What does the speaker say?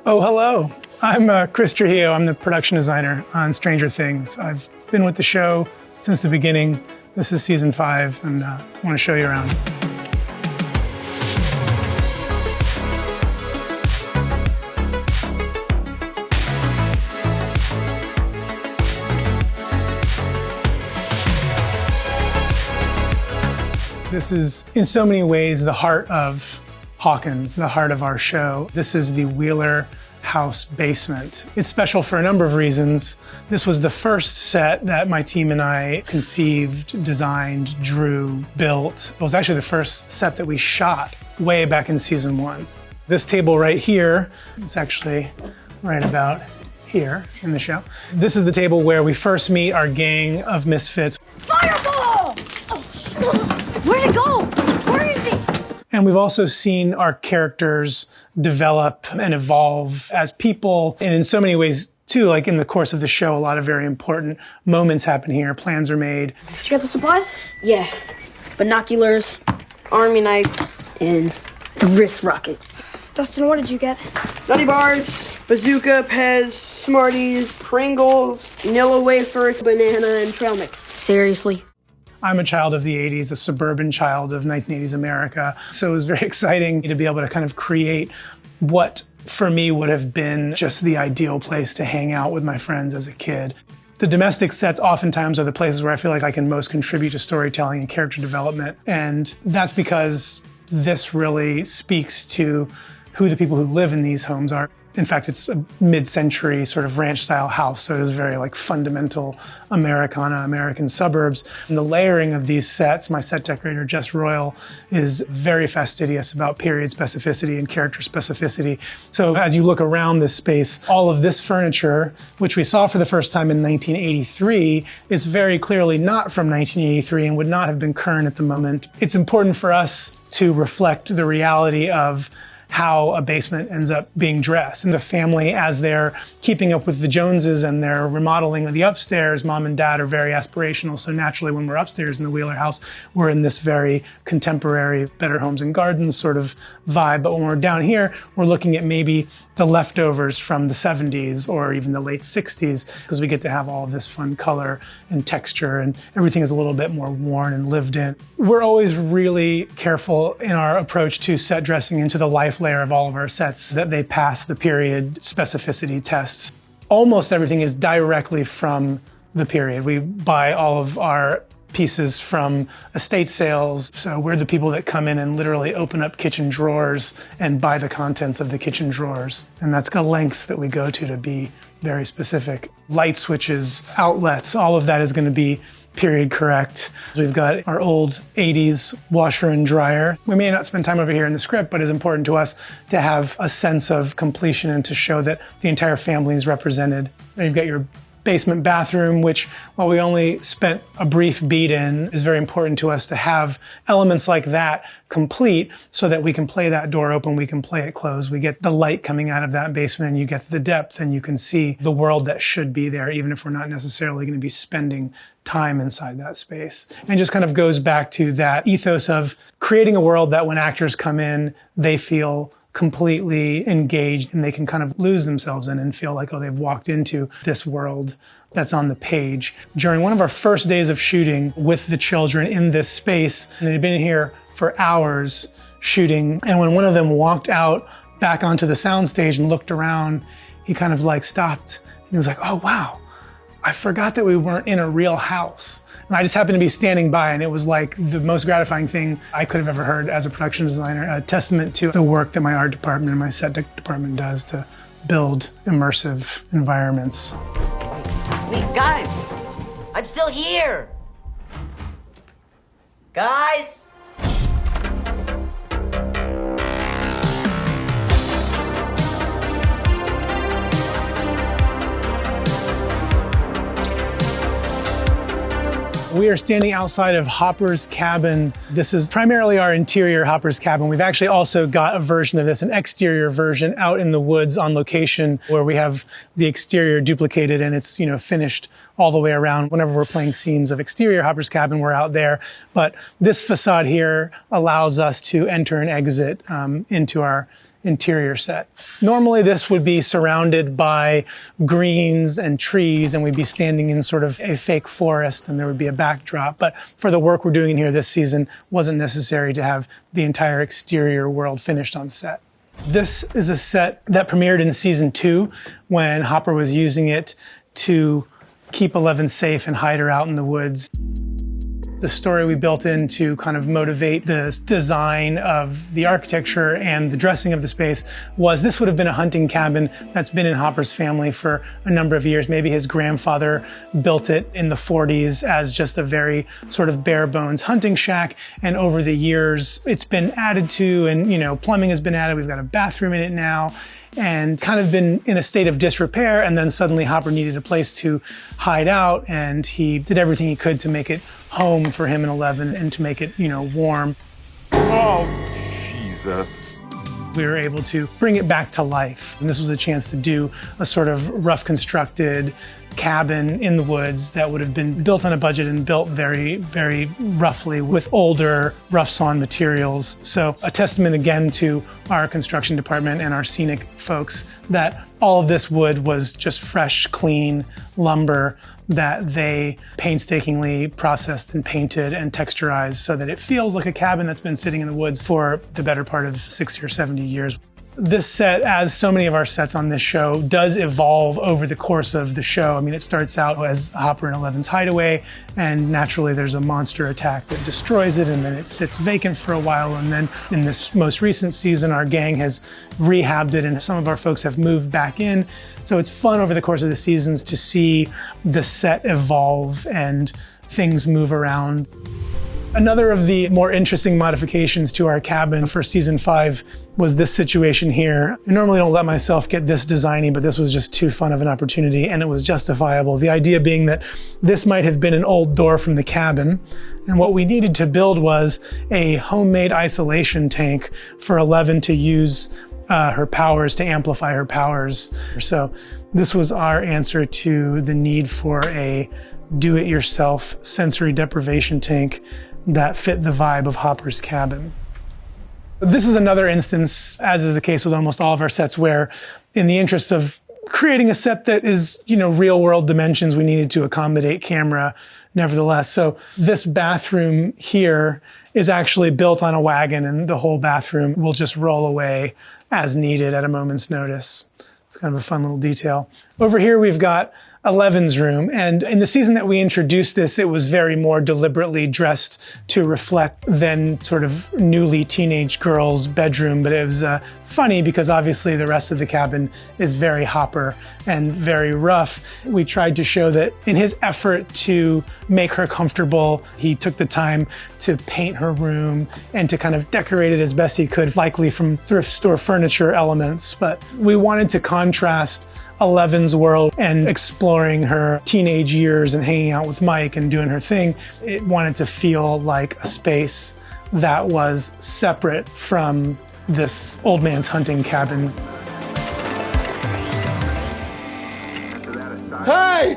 Oh, hello. I'm Chris Trujillo. I'm the production designer on Stranger Things. I've been with the show since the beginning. This is season 5, and I want to show you around. This is, in so many ways, the heart of Hawkins, the heart of our show. This is the Wheeler house basement. It's special for a number of reasons. This was the first set that my team and I conceived, designed, drew, built. It was actually the first set that we shot way back in season 1. This table right here, it's actually right about here in the show. This is the table where we first meet our gang of misfits. Fireball! Oh, where'd it go? Where is it? And we've also seen our characters develop and evolve as people. And in so many ways, too, like in the course of the show, a lot of very important moments happen here. Plans are made. Did you get the supplies? Yeah. Binoculars, army knife, and the wrist rocket. Dustin, what did you get? Nutty bars, bazooka, Pez, Smarties, Pringles, vanilla wafers, banana, and trail mix. Seriously? I'm a child of the 80s, a suburban child of 1980s America. So it was very exciting to be able to kind of create what for me would have been just the ideal place to hang out with my friends as a kid. The domestic sets oftentimes are the places where I feel like I can most contribute to storytelling and character development. And that's because this really speaks to who the people who live in these homes are. In fact, it's a mid-century sort of ranch-style house, so it is very like fundamental Americana, American suburbs. And the layering of these sets, my set decorator, Jess Royal, is very fastidious about period specificity and character specificity. So as you look around this space, all of this furniture, which we saw for the first time in 1983, is very clearly not from 1983 and would not have been current at the moment. It's important for us to reflect the reality of how a basement ends up being dressed. And the family, as they're keeping up with the Joneses and they're remodeling the upstairs, mom and dad are very aspirational. So naturally, when we're upstairs in the Wheeler house, we're in this very contemporary Better Homes and Gardens sort of vibe. But when we're down here, we're looking at maybe the leftovers from the 70s or even the late 60s, because we get to have all of this fun color and texture, and everything is a little bit more worn and lived in. We're always really careful in our approach to set dressing into the life layer of all of our sets that they pass the period specificity tests. Almost everything is directly from the period. We buy all of our pieces from estate sales. So we're the people that come in and literally open up kitchen drawers and buy the contents of the kitchen drawers. And that's the lengths that we go to be very specific. Light switches, outlets, all of that is going to be period correct. We've got our old 80s washer and dryer. We may not spend time over here in the script, but it's important to us to have a sense of completion and to show that the entire family is represented. And you've got your basement bathroom, which, while we only spent a brief beat in, is very important to us to have elements like that complete so that we can play that door open, we can play it closed, we get the light coming out of that basement, and you get the depth, and you can see the world that should be there, even if we're not necessarily going to be spending time inside that space. And just kind of goes back to that ethos of creating a world that when actors come in, they feel completely engaged and they can kind of lose themselves in and feel like, oh, they've walked into this world that's on the page. During one of our first days of shooting with the children in this space, and they'd been here for hours shooting, and when one of them walked out back onto the soundstage and looked around, he kind of like stopped. He was like, oh, wow, I forgot that we weren't in a real house. And I just happened to be standing by, and it was like the most gratifying thing I could have ever heard as a production designer, a testament to the work that my art department and my set department does to build immersive environments. Wait, guys, I'm still here. Guys? We are standing outside of Hopper's cabin. This is primarily our interior Hopper's cabin. We've actually also got a version of this, an exterior version out in the woods on location where we have the exterior duplicated and it's, finished all the way around. Whenever we're playing scenes of exterior Hopper's cabin, we're out there. But this facade here allows us to enter and exit into our interior set. Normally this would be surrounded by greens and trees, and we'd be standing in sort of a fake forest, and there would be a backdrop. But for the work we're doing in here this season, wasn't necessary to have the entire exterior world finished on set. This is a set that premiered in season 2 when Hopper was using it to keep Eleven safe and hide her out in the woods. The story we built in to kind of motivate the design of the architecture and the dressing of the space was this would have been a hunting cabin that's been in Hopper's family for a number of years. Maybe his grandfather built it in the 40s as just a very sort of bare bones hunting shack. And over the years, it's been added to, and plumbing has been added. We've got a bathroom in it now, and kind of been in a state of disrepair. And then suddenly Hopper needed a place to hide out, and he did everything he could to make it home for him and Eleven and to make it, warm. Oh, Jesus. We were able to bring it back to life. And this was a chance to do a sort of rough constructed cabin in the woods that would have been built on a budget and built very, very roughly with older, rough-sawn materials. So a testament again to our construction department and our scenic folks that all of this wood was just fresh, clean lumber that they painstakingly processed and painted and texturized so that it feels like a cabin that's been sitting in the woods for the better part of 60 or 70 years. This set, as so many of our sets on this show, does evolve over the course of the show. I mean, it starts out as Hopper and Eleven's hideaway, and naturally there's a monster attack that destroys it, and then it sits vacant for a while, and then in this most recent season, our gang has rehabbed it, and some of our folks have moved back in. So it's fun over the course of the seasons to see the set evolve and things move around. Another of the more interesting modifications to our cabin for season 5 was this situation here. I normally don't let myself get this designy, but this was just too fun of an opportunity, and it was justifiable. The idea being that this might have been an old door from the cabin, and what we needed to build was a homemade isolation tank for Eleven to use her powers, to amplify her powers. So this was our answer to the need for a do-it-yourself sensory deprivation tank that fit the vibe of Hopper's cabin. This is another instance, as is the case with almost all of our sets, where in the interest of creating a set that is, real world dimensions, we needed to accommodate camera nevertheless. So this bathroom here is actually built on a wagon, and the whole bathroom will just roll away as needed at a moment's notice. It's kind of a fun little detail. Over here, we've got Eleven's room. And in the season that we introduced this, it was very more deliberately dressed to reflect then sort of newly teenage girl's bedroom. But it was funny because obviously the rest of the cabin is very Hopper and very rough. We tried to show that in his effort to make her comfortable, he took the time to paint her room and to kind of decorate it as best he could, likely from thrift store furniture elements. But we wanted to contrast Eleven's world and exploring her teenage years and hanging out with Mike and doing her thing. It wanted to feel like a space that was separate from this old man's hunting cabin. Hey!